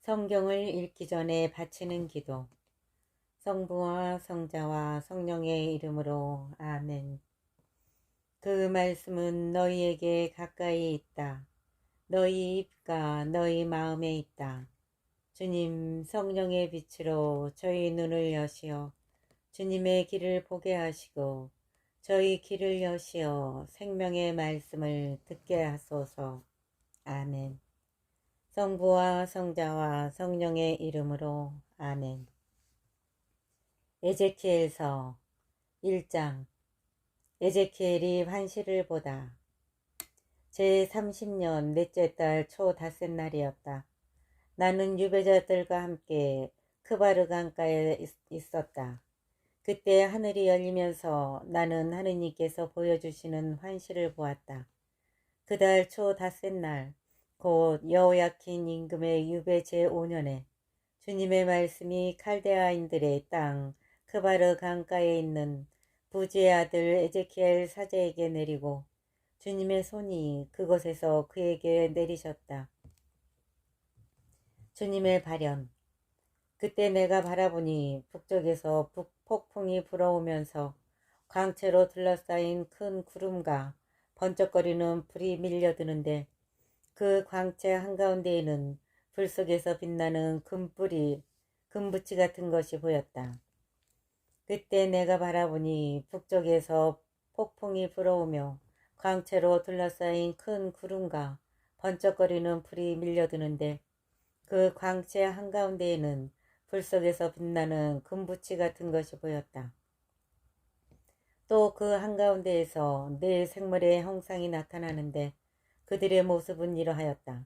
성경을 읽기 전에 바치는 기도. 성부와 성자와 성령의 이름으로 아멘. 그 말씀은 너희에게 가까이 있다. 너희 입과 너희 마음에 있다. 주님 성령의 빛으로 저희 눈을 여시어 주님의 길을 보게 하시고 저희 길을 여시어 생명의 말씀을 듣게 하소서. 아멘. 성부와 성자와 성령의 이름으로 아멘. 에제키엘서 1장. 에제키엘이 환시를 보다. 제30년 넷째 달 초 닷새 날이었다. 나는 유배자들과 함께 크바르 강가에 있었다. 그때 하늘이 열리면서 나는 하느님께서 보여주시는 환시를 보았다. 그달 초 닷새 날 곧 여호야킨 임금의 유배 제5년에 주님의 말씀이 칼데아인들의 땅 크바르 강가에 있는 부지의 아들 에제키엘 사제에게 내리고 주님의 손이 그곳에서 그에게 내리셨다. 주님의 발현. 그때 내가 바라보니 북쪽에서 폭풍이 불어오면서 광채로 둘러싸인 큰 구름과 번쩍거리는 불이 밀려드는데 그 광채 한가운데에는 불 속에서 빛나는 금붙이 같은 것이 보였다. 그때 내가 바라보니 북쪽에서 폭풍이 불어오며 광채로 둘러싸인 큰 구름과 번쩍거리는 불이 밀려드는데 그 광채 한가운데에는 불 속에서 빛나는 금붙이 같은 것이 보였다. 또 그 한가운데에서 네 생물의 형상이 나타나는데 그들의 모습은 이러하였다.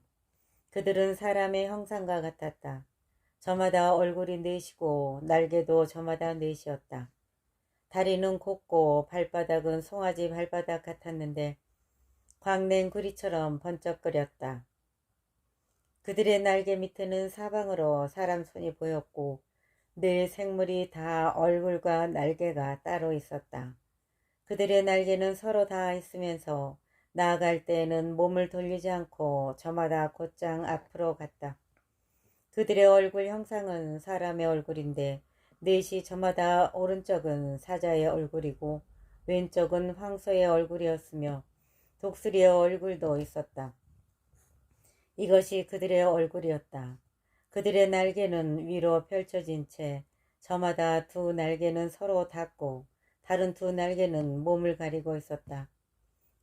그들은 사람의 형상과 같았다. 저마다 얼굴이 넷이고 날개도 저마다 넷이었다. 다리는 곱고 발바닥은 송아지 발바닥 같았는데 광낸 구리처럼 번쩍거렸다. 그들의 날개 밑에는 사방으로 사람 손이 보였고 네 생물이 다 얼굴과 날개가 따로 있었다. 그들의 날개는 서로 다 있으면서 나아갈 때에는 몸을 돌리지 않고 저마다 곧장 앞으로 갔다. 그들의 얼굴 형상은 사람의 얼굴인데 넷이 저마다 오른쪽은 사자의 얼굴이고 왼쪽은 황소의 얼굴이었으며 독수리의 얼굴도 있었다. 이것이 그들의 얼굴이었다. 그들의 날개는 위로 펼쳐진 채 저마다 두 날개는 서로 닿고 다른 두 날개는 몸을 가리고 있었다.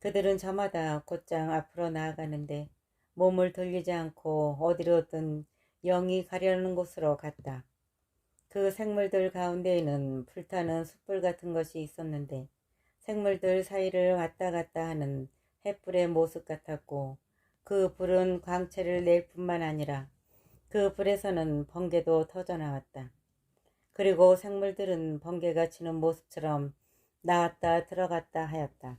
그들은 저마다 곧장 앞으로 나아가는데 몸을 돌리지 않고 어디로든 영이 가려는 곳으로 갔다. 그 생물들 가운데에는 불타는 숯불 같은 것이 있었는데 생물들 사이를 왔다 갔다 하는 횃불의 모습 같았고 그 불은 광채를 낼 뿐만 아니라 그 불에서는 번개도 터져나왔다. 그리고 생물들은 번개가 치는 모습처럼 나왔다 들어갔다 하였다.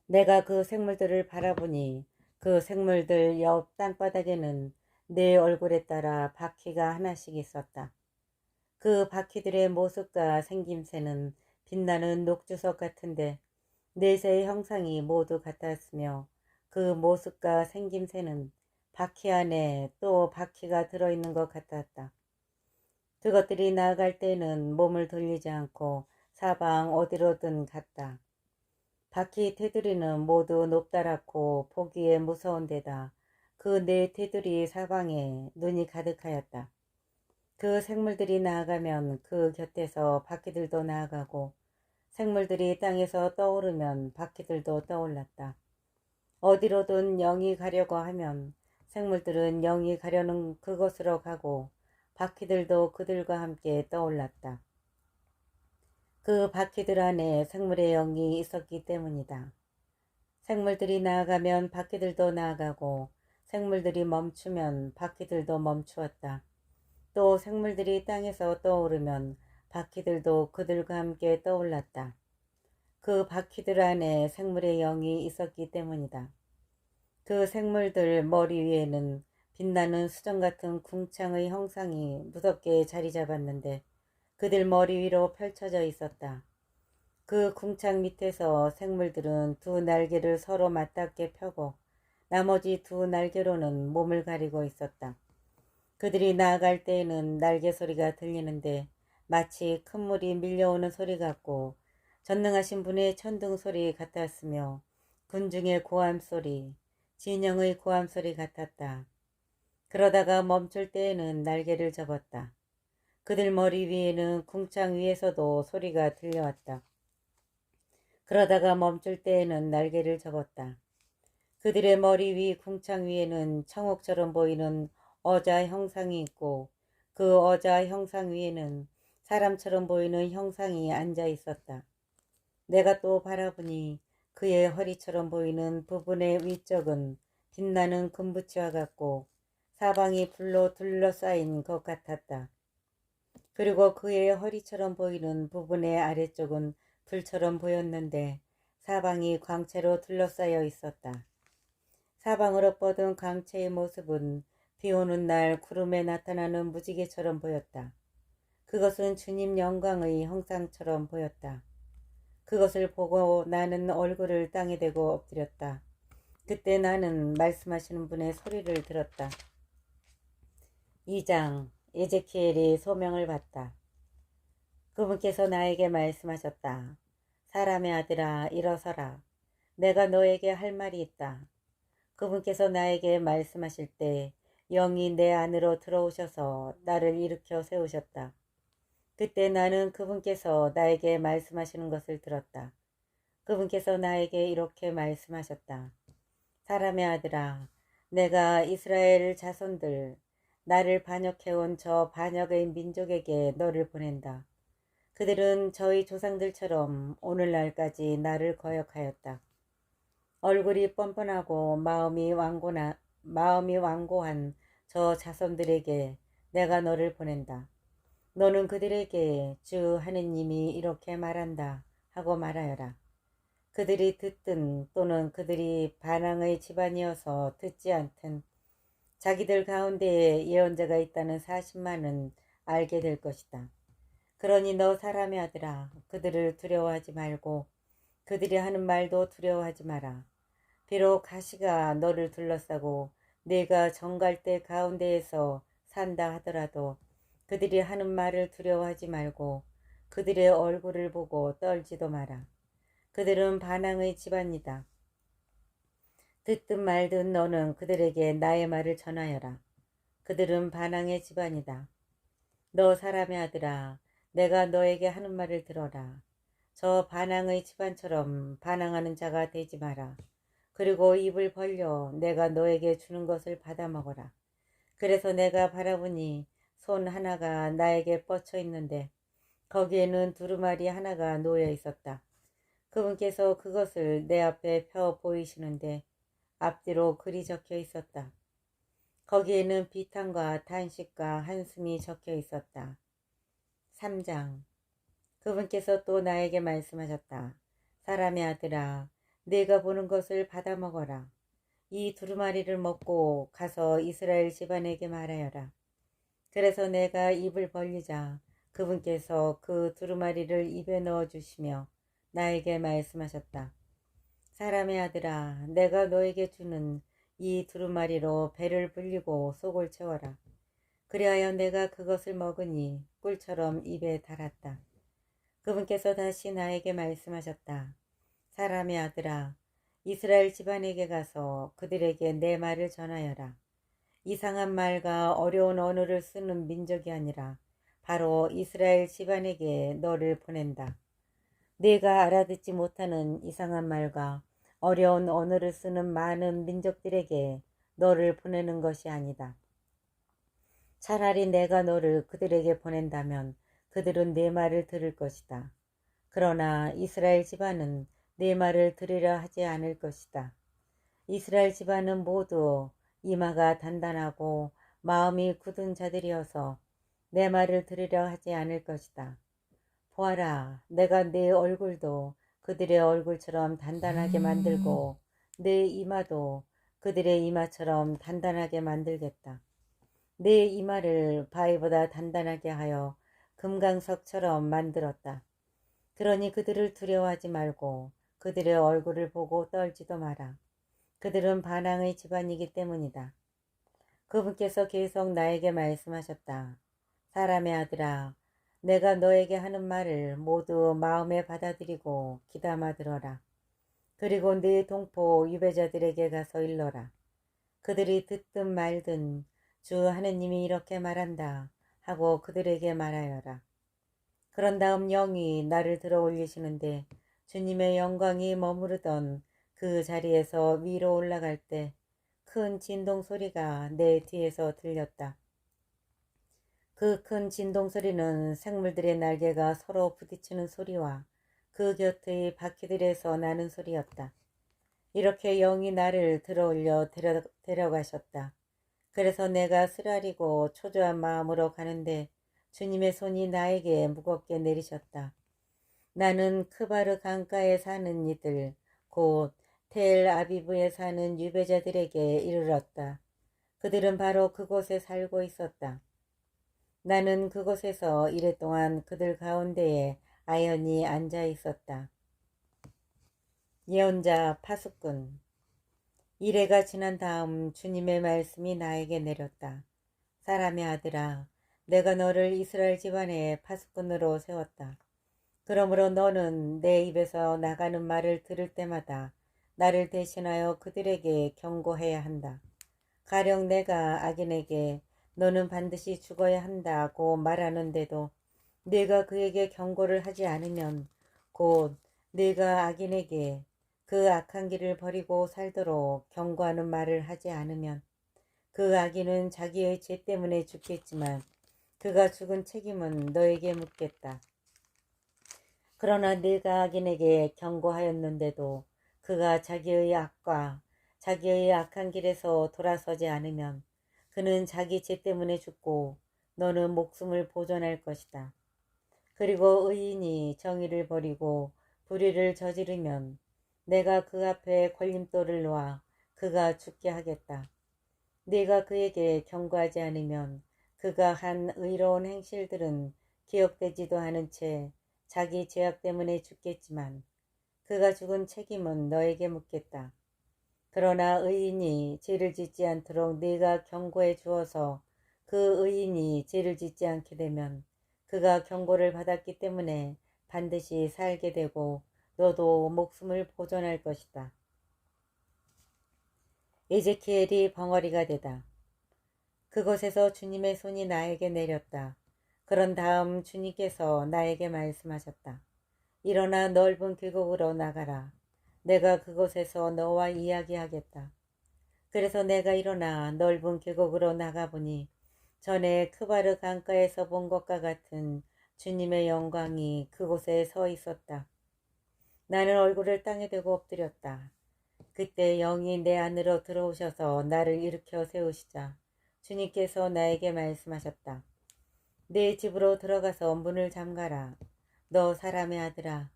내가 그 생물들을 바라보니 그 생물들 옆 땅바닥에는 내 얼굴에 따라 바퀴가 하나씩 있었다. 그 바퀴들의 모습과 생김새는 빛나는 녹주석 같은데 넷의 형상이 모두 같았으며 그 모습과 생김새는 바퀴 안에 또 바퀴가 들어있는 것 같았다. 그것들이 나아갈 때는 몸을 돌리지 않고 사방 어디로든 갔다. 바퀴 테두리는 모두 높다랗고 보기에 무서운 데다 그 네 테두리 사방에 눈이 가득하였다. 그 생물들이 나아가면 그 곁에서 바퀴들도 나아가고 생물들이 땅에서 떠오르면 바퀴들도 떠올랐다. 어디로든 영이 가려고 하면 생물들은 영이 가려는 그곳으로 가고 바퀴들도 그들과 함께 떠올랐다. 그 바퀴들 안에 생물의 영이 있었기 때문이다. 생물들이 나아가면 바퀴들도 나아가고 생물들이 멈추면 바퀴들도 멈추었다. 또 생물들이 땅에서 떠오르면 바퀴들도 그들과 함께 떠올랐다. 그 바퀴들 안에 생물의 영이 있었기 때문이다. 그 생물들 머리 위에는 빛나는 수정 같은 궁창의 형상이 무섭게 자리 잡았는데 그들 머리 위로 펼쳐져 있었다. 그 궁창 밑에서 생물들은 두 날개를 서로 맞닿게 펴고 나머지 두 날개로는 몸을 가리고 있었다. 그들이 나아갈 때에는 날개 소리가 들리는데 마치 큰 물이 밀려오는 소리 같고 전능하신 분의 천둥 소리 같았으며 군중의 고함 소리, 진영의 고함 소리 같았다. 그러다가 멈출 때에는 날개를 접었다. 그들 머리 위에는 궁창 위에서도 소리가 들려왔다. 그러다가 멈출 때에는 날개를 접었다. 그들의 머리 위 궁창 위에는 청옥처럼 보이는 어자 형상이 있고 그 어자 형상 위에는 사람처럼 보이는 형상이 앉아 있었다. 내가 또 바라보니 그의 허리처럼 보이는 부분의 위쪽은 빛나는 금붙이와 같고 사방이 불로 둘러싸인 것 같았다. 그리고 그의 허리처럼 보이는 부분의 아래쪽은 불처럼 보였는데 사방이 광채로 둘러싸여 있었다. 사방으로 뻗은 광채의 모습은 비 오는 날 구름에 나타나는 무지개처럼 보였다. 그것은 주님 영광의 형상처럼 보였다. 그것을 보고 나는 얼굴을 땅에 대고 엎드렸다. 그때 나는 말씀하시는 분의 소리를 들었다. 2장 에제키엘이 소명을 받다. 그분께서 나에게 말씀하셨다. 사람의 아들아, 일어서라. 내가 너에게 할 말이 있다. 그분께서 나에게 말씀하실 때 영이 내 안으로 들어오셔서 나를 일으켜 세우셨다. 그때 나는 그분께서 나에게 말씀하시는 것을 들었다. 그분께서 나에게 이렇게 말씀하셨다. 사람의 아들아, 내가 이스라엘 자손들, 나를 반역해온 저 반역의 민족에게 너를 보낸다. 그들은 저희 조상들처럼 오늘날까지 나를 거역하였다. 얼굴이 뻔뻔하고 마음이 완고한 저 자손들에게 내가 너를 보낸다. 너는 그들에게 주 하느님이 이렇게 말한다 하고 말하여라. 그들이 듣든 또는 그들이 반항의 집안이어서 듣지 않든 자기들 가운데에 예언자가 있다는 사실만은 알게 될 것이다. 그러니 너 사람의 아들아, 그들을 두려워하지 말고 그들이 하는 말도 두려워하지 마라. 비록 가시가 너를 둘러싸고 네가 정갈대 가운데에서 산다 하더라도 그들이 하는 말을 두려워하지 말고 그들의 얼굴을 보고 떨지도 마라. 그들은 반항의 집안이다. 듣든 말든 너는 그들에게 나의 말을 전하여라. 그들은 반항의 집안이다. 너 사람의 아들아, 내가 너에게 하는 말을 들어라. 저 반항의 집안처럼 반항하는 자가 되지 마라. 그리고 입을 벌려 내가 너에게 주는 것을 받아 먹어라. 그래서 내가 바라보니 손 하나가 나에게 뻗쳐 있는데 거기에는 두루마리 하나가 놓여 있었다. 그분께서 그것을 내 앞에 펴 보이시는데 앞뒤로 글이 적혀 있었다. 거기에는 비탄과 탄식과 한숨이 적혀 있었다. 3장 그분께서 또 나에게 말씀하셨다. 사람의 아들아, 네가 보는 것을 받아 먹어라. 이 두루마리를 먹고 가서 이스라엘 집안에게 말하여라. 그래서 내가 입을 벌리자 그분께서 그 두루마리를 입에 넣어주시며 나에게 말씀하셨다. 사람의 아들아, 내가 너에게 주는 이 두루마리로 배를 불리고 속을 채워라. 그리하여 내가 그것을 먹으니 꿀처럼 입에 달았다. 그분께서 다시 나에게 말씀하셨다. 사람의 아들아, 이스라엘 집안에게 가서 그들에게 내 말을 전하여라. 이상한 말과 어려운 언어를 쓰는 민족이 아니라 바로 이스라엘 집안에게 너를 보낸다. 네가 알아듣지 못하는 이상한 말과 어려운 언어를 쓰는 많은 민족들에게 너를 보내는 것이 아니다. 차라리 내가 너를 그들에게 보낸다면 그들은 내 말을 들을 것이다. 그러나 이스라엘 집안은 내 말을 들으려 하지 않을 것이다. 이스라엘 집안은 모두 이마가 단단하고 마음이 굳은 자들이어서 내 말을 들으려 하지 않을 것이다. 보아라, 내가 내 얼굴도 그들의 얼굴처럼 단단하게 만들고 내 이마도 그들의 이마처럼 단단하게 만들겠다. 내 이마를 바위보다 단단하게 하여 금강석처럼 만들었다. 그러니 그들을 두려워하지 말고 그들의 얼굴을 보고 떨지도 마라. 그들은 반항의 집안이기 때문이다. 그분께서 계속 나에게 말씀하셨다. 사람의 아들아, 내가 너에게 하는 말을 모두 마음에 받아들이고 귀담아 들어라. 그리고 네 동포 유배자들에게 가서 일러라. 그들이 듣든 말든 주 하느님이 이렇게 말한다 하고 그들에게 말하여라. 그런 다음 영이 나를 들어 올리시는데 주님의 영광이 머무르던 그 자리에서 위로 올라갈 때 큰 진동 소리가 내 뒤에서 들렸다. 그 큰 진동 소리는 생물들의 날개가 서로 부딪히는 소리와 그 곁의 바퀴들에서 나는 소리였다. 이렇게 영이 나를 들어올려 데려가셨다. 그래서 내가 쓰라리고 초조한 마음으로 가는데 주님의 손이 나에게 무겁게 내리셨다. 나는 크바르 강가에 사는 이들, 곧 텔 아비브에 사는 유배자들에게 이르렀다. 그들은 바로 그곳에 살고 있었다. 나는 그곳에서 이랫동안 그들 가운데에 아연히 앉아 있었다. 예언자 파수꾼. 이래가 지난 다음 주님의 말씀이 나에게 내렸다. 사람의 아들아, 내가 너를 이스라엘 집안의 파수꾼으로 세웠다. 그러므로 너는 내 입에서 나가는 말을 들을 때마다 나를 대신하여 그들에게 경고해야 한다. 가령 내가 악인에게 너는 반드시 죽어야 한다고 말하는데도 네가 그에게 경고를 하지 않으면, 곧 네가 악인에게 그 악한 길을 버리고 살도록 경고하는 말을 하지 않으면 그 악인은 자기의 죄 때문에 죽겠지만 그가 죽은 책임은 너에게 묻겠다. 그러나 네가 악인에게 경고하였는데도 그가 자기의 악과 자기의 악한 길에서 돌아서지 않으면 그는 자기 죄 때문에 죽고 너는 목숨을 보존할 것이다. 그리고 의인이 정의를 버리고 불의를 저지르면 내가 그 앞에 걸림돌을 놓아 그가 죽게 하겠다. 네가 그에게 경고하지 않으면 그가 한 의로운 행실들은 기억되지도 않은 채 자기 죄악 때문에 죽겠지만 그가 죽은 책임은 너에게 묻겠다. 그러나 의인이 죄를 짓지 않도록 네가 경고해 주어서 그 의인이 죄를 짓지 않게 되면 그가 경고를 받았기 때문에 반드시 살게 되고 너도 목숨을 보존할 것이다. 에제키엘이 벙어리가 되다. 그곳에서 주님의 손이 나에게 내렸다. 그런 다음 주님께서 나에게 말씀하셨다. 일어나 넓은 계곡으로 나가라. 내가 그곳에서 너와 이야기하겠다. 그래서 내가 일어나 넓은 계곡으로 나가보니 전에 크바르 강가에서 본 것과 같은 주님의 영광이 그곳에 서 있었다. 나는 얼굴을 땅에 대고 엎드렸다. 그때 영이 내 안으로 들어오셔서 나를 일으켜 세우시자 주님께서 나에게 말씀하셨다. 내 집으로 들어가서 문을 잠가라. 너 사람의 아들아,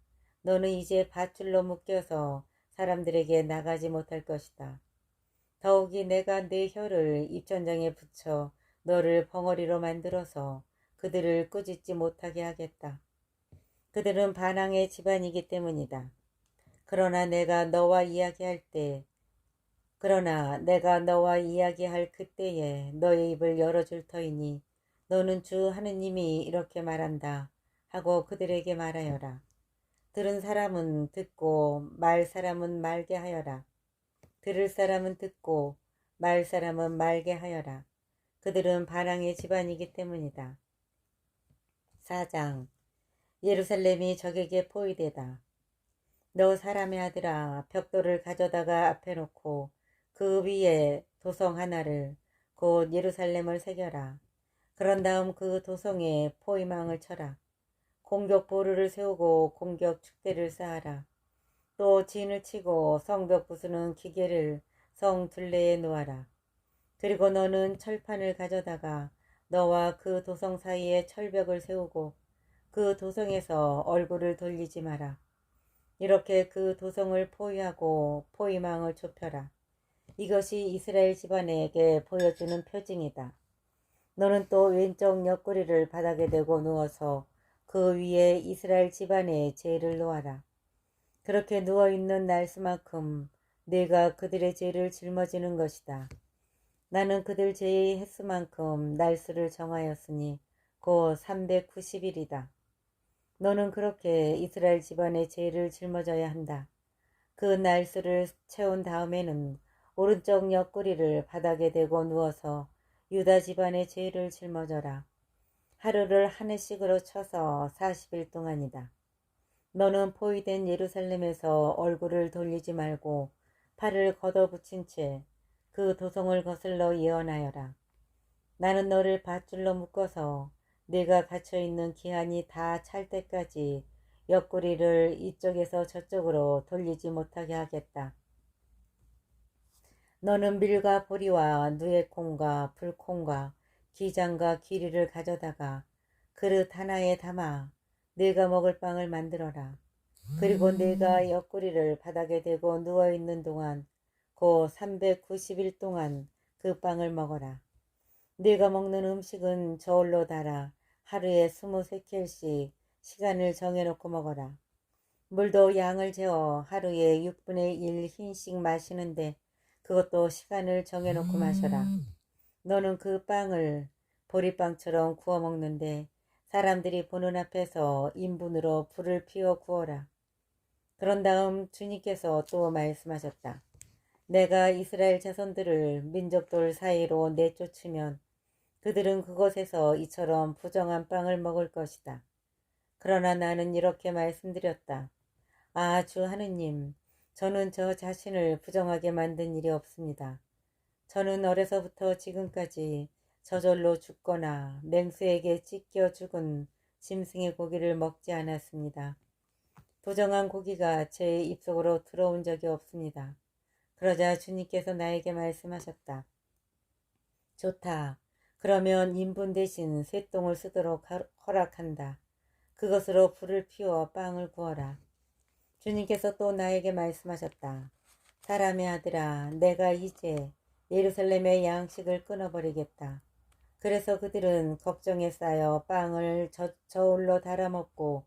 너는 이제 밧줄로 묶여서 사람들에게 나가지 못할 것이다. 더욱이 내가 내 혀를 입천장에 붙여 너를 벙어리로 만들어서 그들을 꾸짖지 못하게 하겠다. 그들은 반항의 집안이기 때문이다. 그러나 내가 너와 이야기할 그때에 너의 입을 열어줄 터이니 너는 주 하느님이 이렇게 말한다 하고 그들에게 말하여라. 들은 사람은 듣고 말 사람은 말게 하여라. 들을 사람은 듣고 말 사람은 말게 하여라. 그들은 반항의 집안이기 때문이다. 4장. 예루살렘이 적에게 포위되다. 너 사람의 아들아, 벽돌을 가져다가 앞에 놓고 그 위에 도성 하나를, 곧 예루살렘을 새겨라. 그런 다음 그 도성에 포위망을 쳐라. 공격 보루를 세우고 공격 축대를 쌓아라. 또 진을 치고 성벽 부수는 기계를 성 둘레에 놓아라. 그리고 너는 철판을 가져다가 너와 그 도성 사이에 철벽을 세우고 그 도성에서 얼굴을 돌리지 마라. 이렇게 그 도성을 포위하고 포위망을 좁혀라. 이것이 이스라엘 집안에게 보여주는 표징이다. 너는 또 왼쪽 옆구리를 바닥에 대고 누워서 그 위에 이스라엘 집안의 죄를 놓아라. 그렇게 누워있는 날수만큼 네가 그들의 죄를 짊어지는 것이다. 나는 그들 죄의 횟수만큼 날수를 정하였으니 곧 390일이다. 너는 그렇게 이스라엘 집안의 죄를 짊어져야 한다. 그 날수를 채운 다음에는 오른쪽 옆구리를 바닥에 대고 누워서 유다 집안의 죄를 짊어져라. 하루를 한 해씩으로 쳐서 40일 동안이다. 너는 포위된 예루살렘에서 얼굴을 돌리지 말고 팔을 걷어붙인 채 그 도성을 거슬러 예언하여라. 나는 너를 밧줄로 묶어서 네가 갇혀있는 기한이 다 찰 때까지 옆구리를 이쪽에서 저쪽으로 돌리지 못하게 하겠다. 너는 밀과 보리와 누에콩과 불콩과 기장과 기리를 가져다가 그릇 하나에 담아 네가 먹을 빵을 만들어라. 그리고 네가 옆구리를 바닥에 대고 누워있는 동안 곧 390일 동안 그 빵을 먹어라. 네가 먹는 음식은 저울로 달아 하루에 23켈씩 시간을 정해놓고 먹어라. 물도 양을 재어 하루에 6분의 1 흰씩 마시는데 그것도 시간을 정해놓고 마셔라. 너는 그 빵을 보리빵처럼 구워 먹는데 사람들이 보는 앞에서 인분으로 불을 피워 구워라. 그런 다음 주님께서 또 말씀하셨다. 내가 이스라엘 자손들을 민족들 사이로 내쫓으면 그들은 그곳에서 이처럼 부정한 빵을 먹을 것이다. 그러나 나는 이렇게 말씀드렸다. 아, 주 하느님, 저는 저 자신을 부정하게 만든 일이 없습니다. 저는 어려서부터 지금까지 저절로 죽거나 맹수에게 찢겨 죽은 짐승의 고기를 먹지 않았습니다. 부정한 고기가 제 입속으로 들어온 적이 없습니다. 그러자 주님께서 나에게 말씀하셨다. 좋다. 그러면 인분 대신 쇠똥을 쓰도록 허락한다. 그것으로 불을 피워 빵을 구워라. 주님께서 또 나에게 말씀하셨다. 사람의 아들아, 내가 이제 예루살렘의 양식을 끊어버리겠다. 그래서 그들은 걱정에 쌓여 빵을 저울로 달아먹고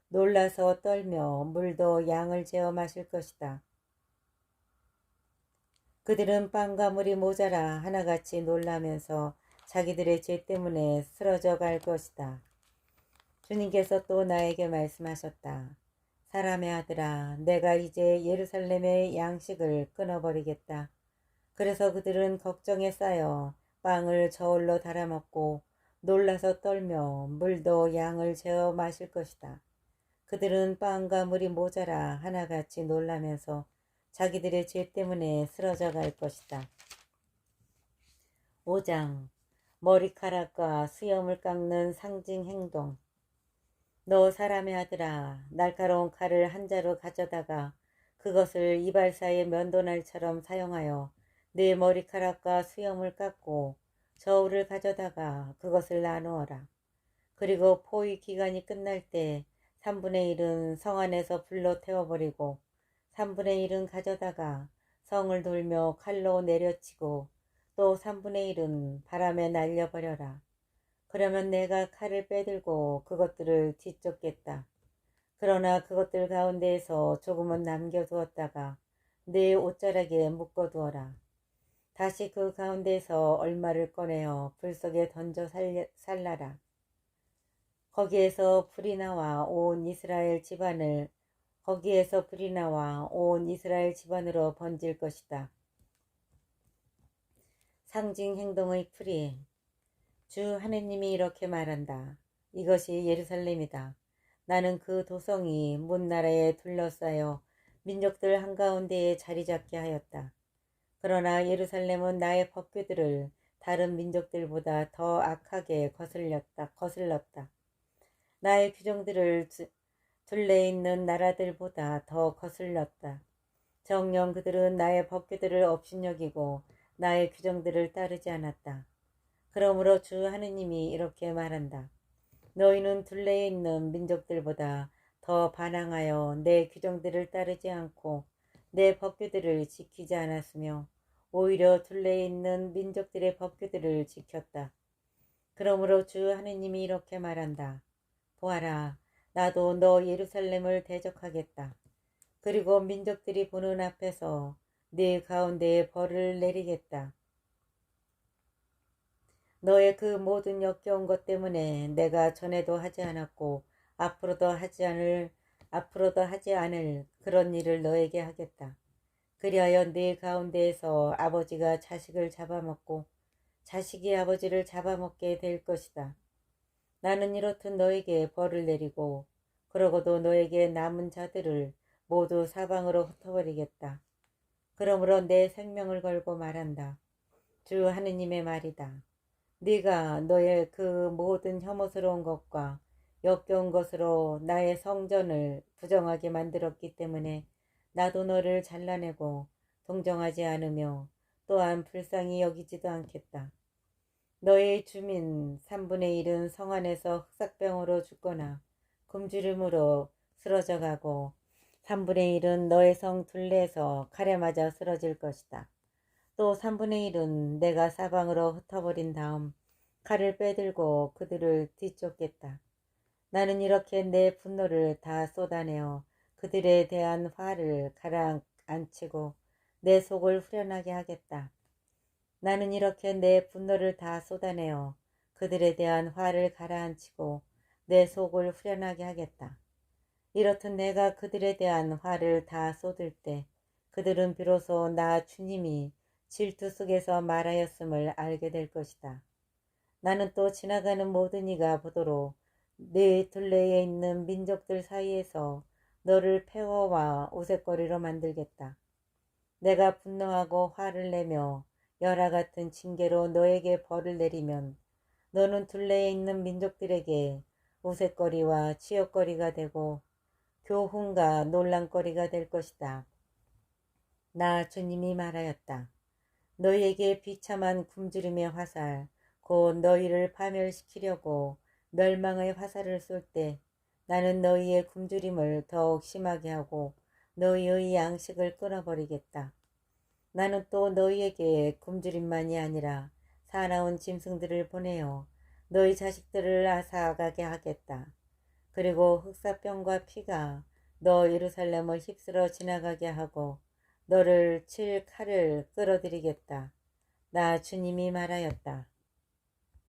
놀라서 떨며 물도 양을 재어 마실 것이다. 그들은 빵과 물이 모자라 하나같이 놀라면서 자기들의 죄 때문에 쓰러져 갈 것이다. 주님께서 또 나에게 말씀하셨다. 사람의 아들아, 내가 이제 예루살렘의 양식을 끊어버리겠다. 그래서 그들은 걱정에 쌓여 빵을 저울로 달아먹고 놀라서 떨며 물도 양을 재어 마실 것이다. 그들은 빵과 물이 모자라 하나같이 놀라면서 자기들의 죄 때문에 쓰러져 갈 것이다. 5장 머리카락과 수염을 깎는 상징 행동. 너 사람의 아들아, 날카로운 칼을 한 자루 가져다가 그것을 이발사의 면도날처럼 사용하여 네 머리카락과 수염을 깎고 저울을 가져다가 그것을 나누어라. 그리고 포위 기간이 끝날 때 3분의 1은 성 안에서 불로 태워버리고 3분의 1은 가져다가 성을 돌며 칼로 내려치고 또 3분의 1은 바람에 날려버려라. 그러면 내가 칼을 빼들고 그것들을 뒤쫓겠다. 그러나 그것들 가운데에서 조금은 남겨두었다가 내 옷자락에 묶어두어라. 다시 그 가운데에서 얼마를 꺼내어 불 속에 던져 살라라. 거기에서 불이 나와 온 이스라엘 집안으로 번질 것이다. 상징 행동의 풀이. 주 하느님이 이렇게 말한다. 이것이 예루살렘이다. 나는 그 도성이 문나라에 둘러싸여 민족들 한가운데에 자리 잡게 하였다. 그러나 예루살렘은 나의 법궤들을 다른 민족들보다 더 악하게 거슬렀다. 나의 규정들을 둘레에 있는 나라들보다 더 거슬렸다. 정녕 그들은 나의 법궤들을 업신여기고 나의 규정들을 따르지 않았다. 그러므로 주 하느님이 이렇게 말한다. 너희는 둘레에 있는 민족들보다 더 반항하여 내 규정들을 따르지 않고 내 법규들을 지키지 않았으며 오히려 둘레에 있는 민족들의 법규들을 지켰다. 그러므로 주 하느님이 이렇게 말한다. 보아라, 나도 너 예루살렘을 대적하겠다. 그리고 민족들이 보는 앞에서 네 가운데에 벌을 내리겠다. 너의 그 모든 역겨운 것 때문에 내가 전에도 하지 않았고 앞으로도 하지 않을 그런 일을 너에게 하겠다. 그리하여 네 가운데에서 아버지가 자식을 잡아먹고 자식이 아버지를 잡아먹게 될 것이다. 나는 이렇듯 너에게 벌을 내리고 그러고도 너에게 남은 자들을 모두 사방으로 흩어버리겠다. 그러므로 내 생명을 걸고 말한다. 주 하느님의 말이다. 네가 너의 그 모든 혐오스러운 것과 역겨운 것으로 나의 성전을 부정하게 만들었기 때문에 나도 너를 잘라내고 동정하지 않으며 또한 불쌍히 여기지도 않겠다. 너의 주민 3분의 1은 성 안에서 흑사병으로 죽거나 굶주림으로 쓰러져 가고 3분의 1은 너의 성 둘레에서 칼에 맞아 쓰러질 것이다. 또 3분의 1은 내가 사방으로 흩어버린 다음 칼을 빼들고 그들을 뒤쫓겠다. 나는 이렇게 내 분노를 다 쏟아내어 그들에 대한 화를 가라앉히고 내 속을 후련하게 하겠다. 나는 이렇게 내 분노를 다 쏟아내어 그들에 대한 화를 가라앉히고 내 속을 후련하게 하겠다. 이렇듯 내가 그들에 대한 화를 다 쏟을 때 그들은 비로소 나 주님이 질투 속에서 말하였음을 알게 될 것이다. 나는 또 지나가는 모든 이가 보도록 네 둘레에 있는 민족들 사이에서 너를 폐허와 우쇳거리로 만들겠다. 내가 분노하고 화를 내며 열화 같은 징계로 너에게 벌을 내리면 너는 둘레에 있는 민족들에게 우쇳거리와 치욕거리가 되고 교훈과 논란거리가 될 것이다. 나 주님이 말하였다. 너희에게 비참한 굶주림의 화살 곧 너희를 파멸시키려고 멸망의 화살을 쏠 때 나는 너희의 굶주림을 더욱 심하게 하고 너희의 양식을 끊어버리겠다. 나는 또 너희에게 굶주림만이 아니라 사나운 짐승들을 보내어 너희 자식들을 앗아가게 하겠다. 그리고 흑사병과 피가 너 예루살렘을 휩쓸어 지나가게 하고 너를 칠 칼을 끌어들이겠다. 나 주님이 말하였다.